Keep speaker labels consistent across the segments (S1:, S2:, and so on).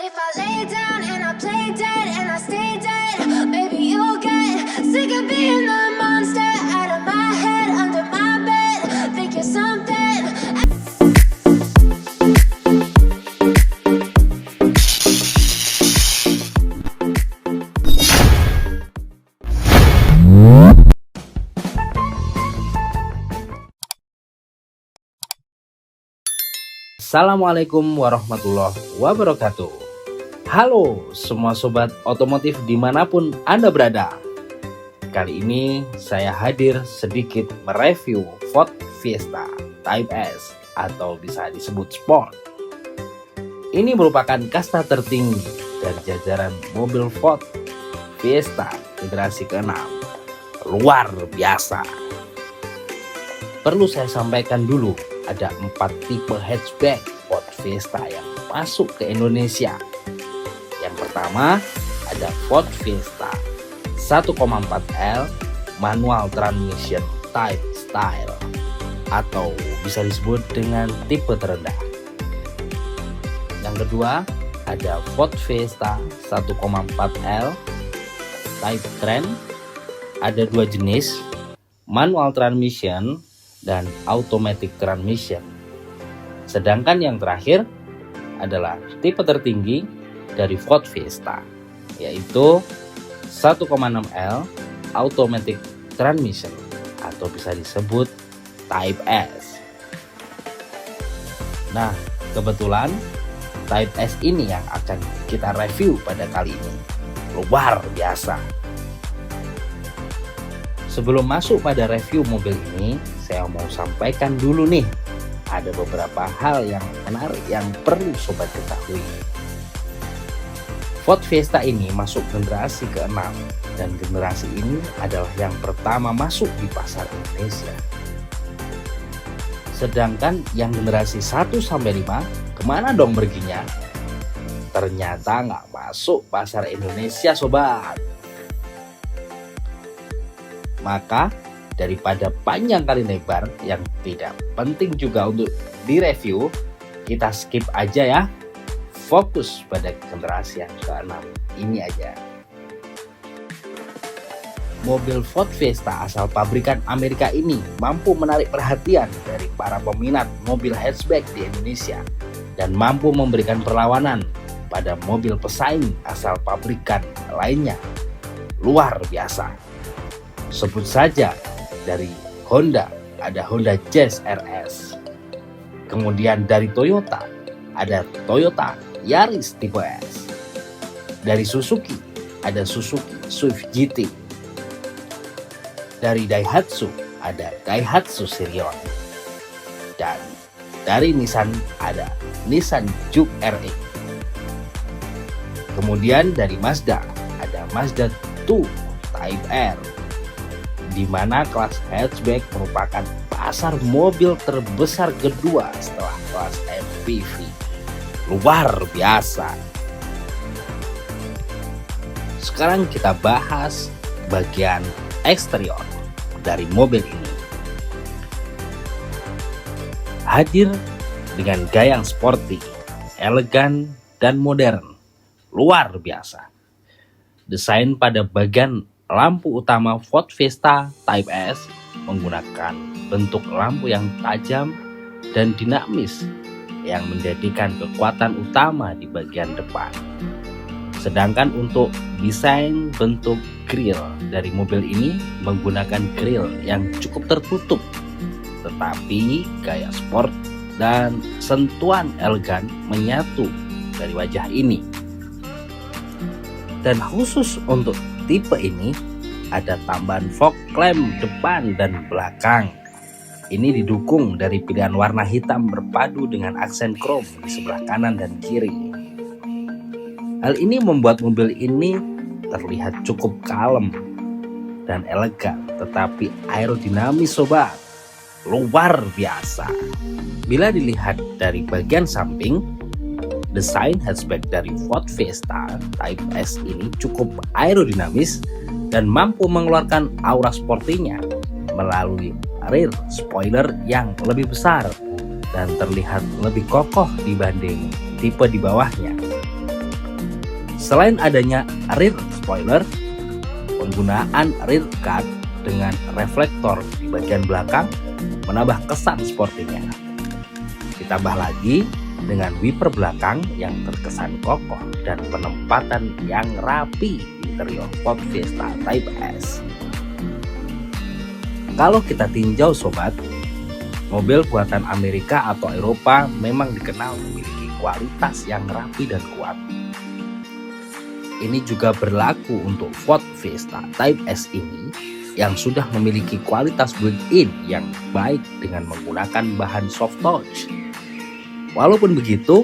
S1: if I lay down and I play dead and I stay dead, maybe you'll get sick of being the monster out of my head, under my bed. Think you're something.
S2: Assalamualaikum warahmatullahi wabarakatuh. Halo semua sobat otomotif dimanapun Anda berada. Kali ini saya hadir sedikit mereview Ford Fiesta Type S atau bisa disebut Sport. Ini merupakan kasta tertinggi dari jajaran mobil Ford Fiesta generasi ke-6. Luar biasa. Perlu saya sampaikan dulu, ada 4 tipe hatchback Ford Fiesta yang masuk ke Indonesia. Yang pertama ada Ford Fiesta 1,4L manual transmission type style atau bisa disebut dengan tipe terendah. Yang kedua ada Ford Fiesta 1,4L type trend. Ada 2 jenis, manual transmission dan automatic transmission. Sedangkan yang terakhir adalah tipe tertinggi dari Ford Fiesta, yaitu 1,6L automatic transmission atau bisa disebut Type S. Nah, kebetulan Type S ini yang akan kita review pada kali ini. Luar biasa. Sebelum masuk pada review mobil ini, saya mau sampaikan dulu nih, ada beberapa hal yang menarik yang perlu sobat ketahui. Ford Fiesta ini masuk generasi ke-6 dan generasi ini adalah yang pertama masuk di pasar Indonesia. Sedangkan yang generasi 1-5 kemana dong perginya? Ternyata nggak masuk pasar Indonesia sobat. Maka daripada panjang kali lebar yang tidak penting juga untuk direview, kita skip aja ya. Fokus pada generasi yang ke-6 ini aja. Mobil Ford Fiesta asal pabrikan Amerika ini mampu menarik perhatian dari para peminat mobil hatchback di Indonesia dan mampu memberikan perlawanan pada mobil pesaing asal pabrikan lainnya. Luar biasa. Sebut saja dari Honda, ada Honda Jazz RS. Kemudian dari Toyota, ada Toyota Yaris tipe S. Dari Suzuki, ada Suzuki Swift GT. Dari Daihatsu, ada Daihatsu Sirion. Dan dari Nissan, ada Nissan Juke RX. Kemudian dari Mazda, ada Mazda 2 Type R, di mana kelas hatchback merupakan pasar mobil terbesar kedua setelah kelas MPV. Luar biasa. Sekarang kita bahas bagian eksterior dari mobil ini. Hadir dengan gaya yang sporty, elegan, dan modern. Luar biasa. Desain pada bagian lampu utama Ford Fiesta Type S menggunakan bentuk lampu yang tajam dan dinamis yang menjadikan kekuatan utama di bagian depan. Sedangkan untuk desain bentuk grill dari mobil ini menggunakan grill yang cukup tertutup, tetapi gaya sport dan sentuhan elegan menyatu dari wajah ini. Dan khusus untuk tipe ini ada tambahan fog lamp depan dan belakang. Ini didukung dari pilihan warna hitam berpadu dengan aksen chrome di sebelah kanan dan kiri. Hal ini membuat mobil ini terlihat cukup kalem dan elegan, tetapi aerodinamis sobat. Luar biasa. Bila dilihat dari bagian samping, desain hatchback dari Ford Fiesta Type S ini cukup aerodinamis dan mampu mengeluarkan aura sportinya melalui rear spoiler yang lebih besar dan terlihat lebih kokoh dibanding tipe di bawahnya. Selain adanya rear spoiler, penggunaan rear guard dengan reflektor di bagian belakang menambah kesan sportinya. Ditambah lagi dengan wiper belakang yang terkesan kokoh dan penempatan yang rapi di interior Ford Fiesta Type S. Kalau kita tinjau sobat, mobil buatan Amerika atau Eropa memang dikenal memiliki kualitas yang rapi dan kuat. Ini juga berlaku untuk Ford Fiesta Type S ini yang sudah memiliki kualitas built-in yang baik dengan menggunakan bahan soft touch. Walaupun begitu,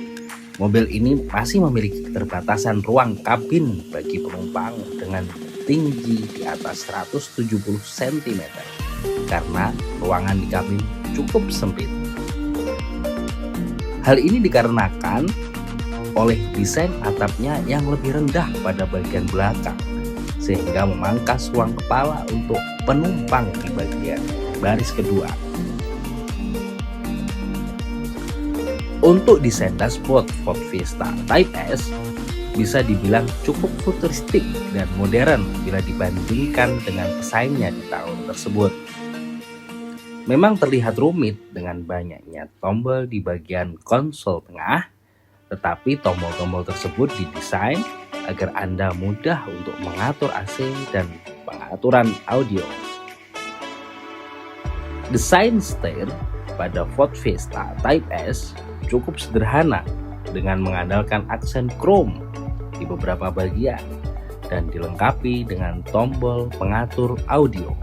S2: mobil ini masih memiliki keterbatasan ruang kabin bagi penumpang dengan tinggi di atas 170 cm karena ruangan di kabin cukup sempit. Hal ini dikarenakan oleh desain atapnya yang lebih rendah pada bagian belakang sehingga memangkas ruang kepala untuk penumpang di bagian baris kedua. Untuk desain dashboard Ford Fiesta Type S bisa dibilang cukup futuristik dan modern bila dibandingkan dengan pesaingnya di tahun tersebut. Memang terlihat rumit dengan banyaknya tombol di bagian konsol tengah, tetapi tombol-tombol tersebut didesain agar Anda mudah untuk mengatur AC dan pengaturan audio. Desain setir pada Ford Fiesta Type S cukup sederhana dengan mengandalkan aksen chrome di beberapa bagian dan dilengkapi dengan tombol pengatur audio.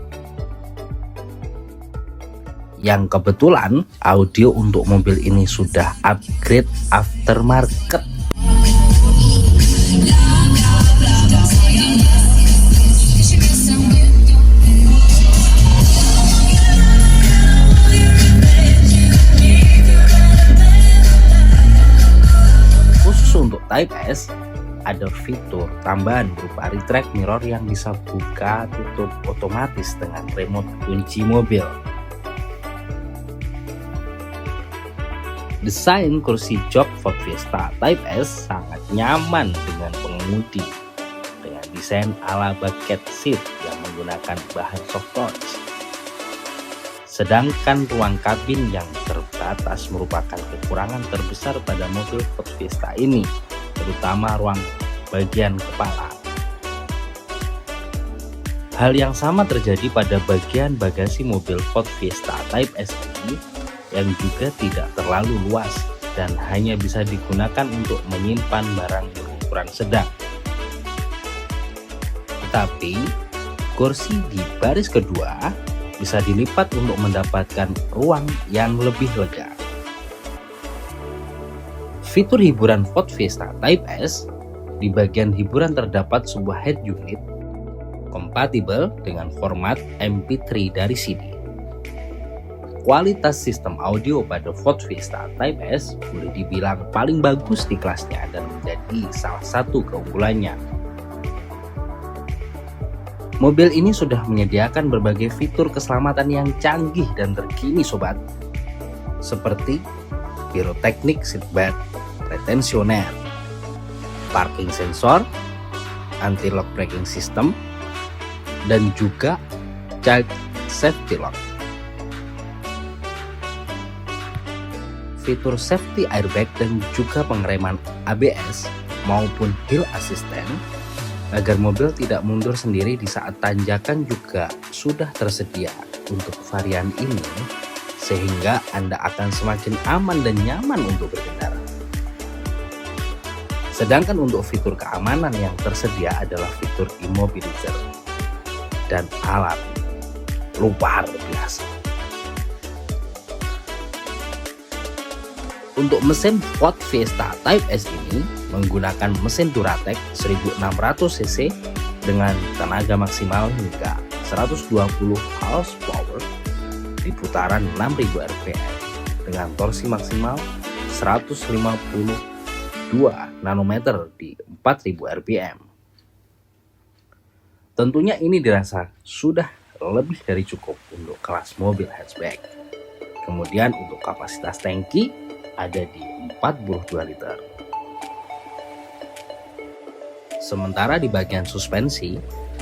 S2: Yang kebetulan audio untuk mobil ini sudah upgrade aftermarket. Untuk Type S ada fitur tambahan berupa retract mirror yang bisa buka tutup otomatis dengan remote kunci mobil. Desain kursi jok Ford Fiesta Type S sangat nyaman dengan pengemudi dengan desain ala bucket seat yang menggunakan bahan soft touch. Sedangkan ruang kabin yang terbatas merupakan kekurangan terbesar pada mobil Ford Fiesta ini, terutama ruang bagian kepala. Hal yang sama terjadi pada bagian bagasi mobil Ford Fiesta Type S ini yang juga tidak terlalu luas dan hanya bisa digunakan untuk menyimpan barang berukuran sedang. Tetapi, kursi di baris kedua bisa dilipat untuk mendapatkan ruang yang lebih lega. Fitur hiburan Ford Fiesta Type S, di bagian hiburan terdapat sebuah head unit kompatibel dengan format MP3 dari CD. Kualitas sistem audio pada Ford Fiesta Type S boleh dibilang paling bagus di kelasnya dan menjadi salah satu keunggulannya. Mobil ini sudah menyediakan berbagai fitur keselamatan yang canggih dan terkini sobat, seperti Pyrotechnic Seatbelt Retensioner, Parking Sensor, Anti-Lock Braking System, dan juga Child Safety Lock. Fitur safety airbag dan juga pengereman ABS maupun hill assistant agar mobil tidak mundur sendiri di saat tanjakan juga sudah tersedia untuk varian ini, sehingga Anda akan semakin aman dan nyaman untuk berkendara. Sedangkan untuk fitur keamanan yang tersedia adalah fitur immobilizer dan alarm luar biasa. Untuk mesin Ford Fiesta Type S ini menggunakan mesin Duratec 1600 cc dengan tenaga maksimal hingga 120 horsepower di putaran 6000 rpm dengan torsi maksimal 152 nanometer di 4000 rpm. Tentunya ini dirasa sudah lebih dari cukup untuk kelas mobil hatchback. Kemudian untuk kapasitas tangki ada di 42 liter. Sementara di bagian suspensi,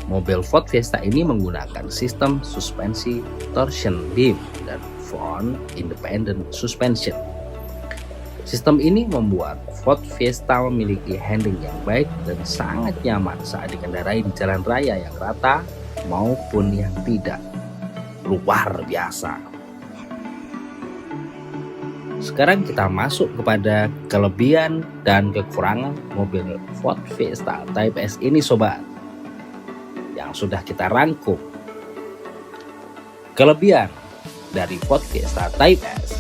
S2: mobil Ford Fiesta ini menggunakan sistem suspensi torsion beam dan front independent suspension. Sistem ini membuat Ford Fiesta memiliki handling yang baik dan sangat nyaman saat dikendarai di jalan raya yang rata maupun yang tidak. Luar biasa. Sekarang kita masuk kepada kelebihan dan kekurangan mobil Ford Fiesta Type S ini sobat, yang sudah kita rangkum. Kelebihan dari Ford Fiesta Type S,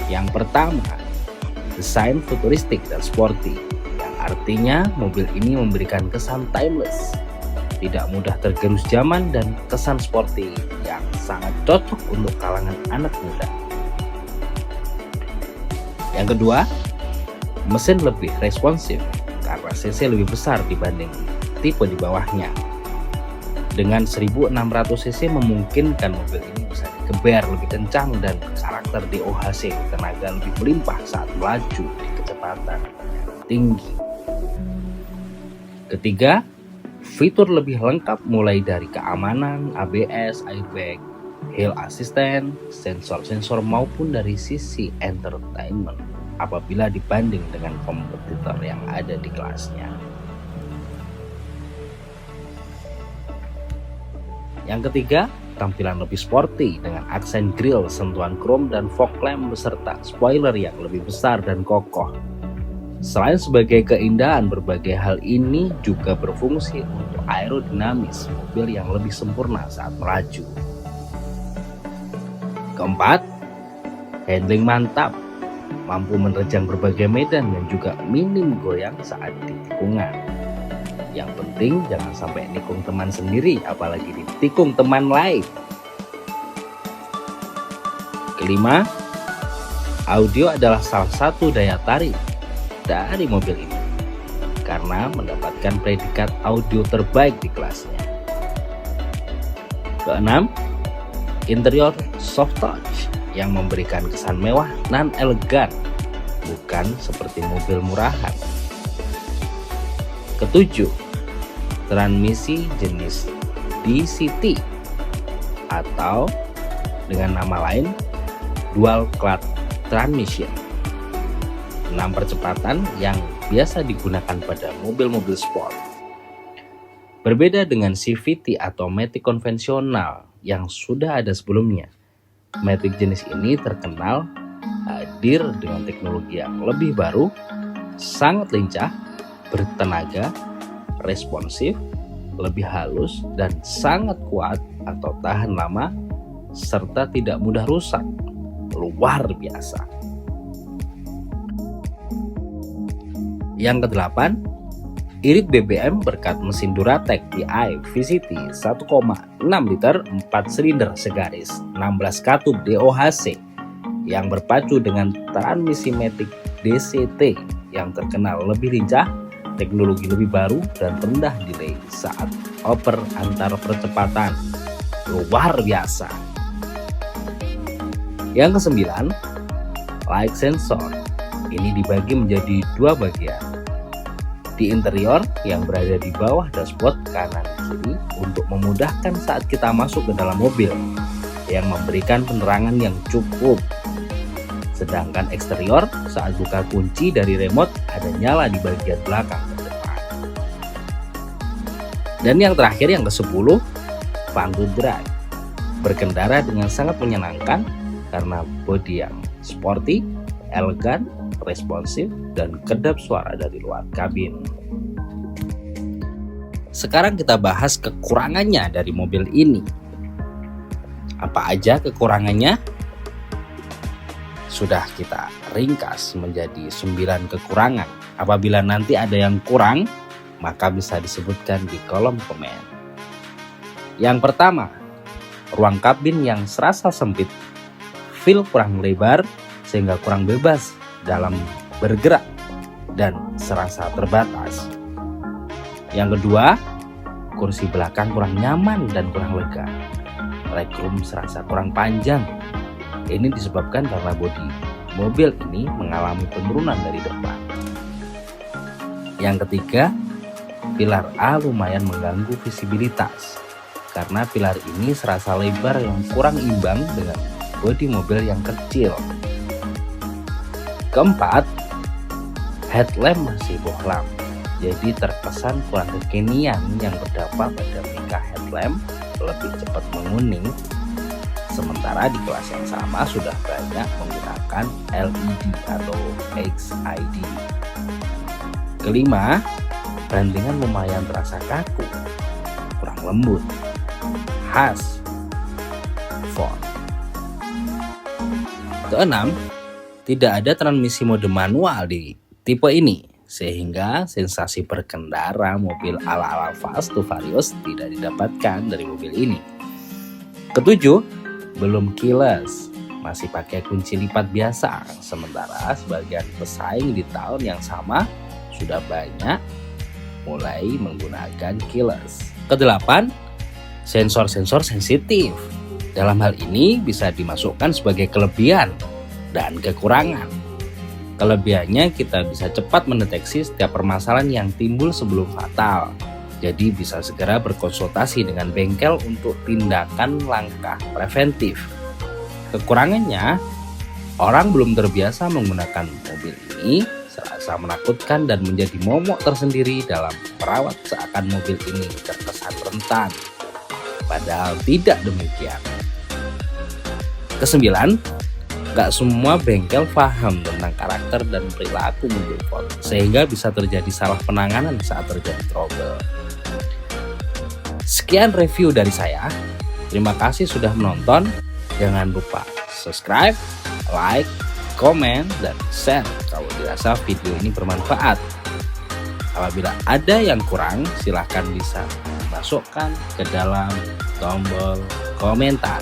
S2: yang pertama, desain futuristik dan sporty, yang artinya mobil ini memberikan kesan timeless, tidak mudah tergerus zaman, dan kesan sporty yang sangat cocok untuk kalangan anak muda. Yang kedua, mesin lebih responsif karena cc lebih besar dibanding tipe di bawahnya. Dengan 1600 cc memungkinkan mobil ini bisa dikeber lebih kencang dan karakter DOHC tenaga lebih melimpah saat melaju di kecepatan tinggi. Ketiga, fitur lebih lengkap mulai dari keamanan, ABS, airbag, hill assistant, sensor-sensor maupun dari sisi entertainment apabila dibanding dengan kompetitor yang ada di kelasnya. Yang ketiga, tampilan lebih sporty dengan aksen grill, sentuhan chrome dan fog lamp beserta spoiler yang lebih besar dan kokoh. Selain sebagai keindahan, berbagai hal ini juga berfungsi untuk aerodinamis mobil yang lebih sempurna saat melaju. Keempat, handling mantap, mampu menerjang berbagai medan dan juga minim goyang saat di tikungan. Yang penting jangan sampai nikung teman sendiri, apalagi ditikung teman lain. Kelima, audio adalah salah satu daya tarik dari mobil ini karena mendapatkan predikat audio terbaik di kelasnya. Keenam, interior soft touch yang memberikan kesan mewah dan elegan, bukan seperti mobil murahan. Ketujuh, transmisi jenis DCT atau dengan nama lain dual clutch transmission. 6 percepatan yang biasa digunakan pada mobil-mobil sport. Berbeda dengan CVT atau matic konvensional yang sudah ada sebelumnya, matic jenis ini terkenal hadir dengan teknologi yang lebih baru, sangat lincah, bertenaga, responsif, lebih halus, dan sangat kuat atau tahan lama, serta tidak mudah rusak. Luar biasa. Yang kedelapan, irit BBM berkat mesin Duratec DI VCT 1,6 liter 4 silinder segaris 16 katup DOHC yang berpacu dengan transmisi matic DCT yang terkenal lebih lincah, teknologi lebih baru, dan rendah delay saat oper antar percepatan. Luar biasa. Yang kesembilan, light sensor. Ini dibagi menjadi dua bagian. Di interior yang berada di bawah dashboard kanan kiri untuk memudahkan saat kita masuk ke dalam mobil yang memberikan penerangan yang cukup. Sedangkan eksterior saat buka kunci dari remote ada nyala di bagian belakang depan. Dan yang terakhir, yang ke-10, fun to drive. Berkendara dengan sangat menyenangkan karena bodi yang sporty, elegan, responsif, dan kedap suara dari luar kabin. Sekarang kita bahas kekurangannya dari mobil ini. Apa aja kekurangannya? Sudah kita ringkas menjadi 9 kekurangan. Apabila nanti ada yang kurang, maka bisa disebutkan di kolom komen. Yang pertama, ruang kabin yang serasa sempit, feel kurang lebar sehingga kurang bebas dalam bergerak dan serasa terbatas. Yang kedua, kursi belakang kurang nyaman dan kurang lega. Legroom serasa kurang panjang. Ini disebabkan karena bodi mobil ini mengalami penurunan dari depan. Yang ketiga, pilar A lumayan mengganggu visibilitas karena pilar ini serasa lebar yang kurang imbang dengan bodi mobil yang kecil. Keempat, headlamp masih bohlam, jadi terkesan kurang kekinian yang berdampak pada mika headlamp lebih cepat menguning, sementara di kelas yang sama sudah banyak menggunakan LED atau XID. Kelima, rantingan lumayan terasa kaku, kurang lembut, khas Ford. Keenam, tidak ada transmisi mode manual di tipe ini, sehingga sensasi berkendara mobil ala-ala Fast to Furious tidak didapatkan dari mobil ini. Ketujuh, belum keyless, masih pakai kunci lipat biasa, sementara sebagian pesaing di tahun yang sama sudah banyak mulai menggunakan keyless. Kedelapan, sensor-sensor sensitif. Dalam hal ini bisa dimasukkan sebagai kelebihan dan kekurangan. Kelebihannya kita bisa cepat mendeteksi setiap permasalahan yang timbul sebelum fatal. Jadi bisa segera berkonsultasi dengan bengkel untuk tindakan langkah preventif. Kekurangannya, orang belum terbiasa menggunakan mobil ini serasa menakutkan dan menjadi momok tersendiri dalam merawat, seakan mobil ini terkesan rentan. Padahal tidak demikian. Kesembilan, gak semua bengkel paham tentang karakter dan perilaku mobil Ford, sehingga bisa terjadi salah penanganan saat terjadi trouble. Sekian review dari saya. Terima kasih sudah menonton. Jangan lupa subscribe, like, komen, dan share kalau dirasa video ini bermanfaat. Apabila ada yang kurang, silahkan bisa masukkan ke dalam tombol komentar.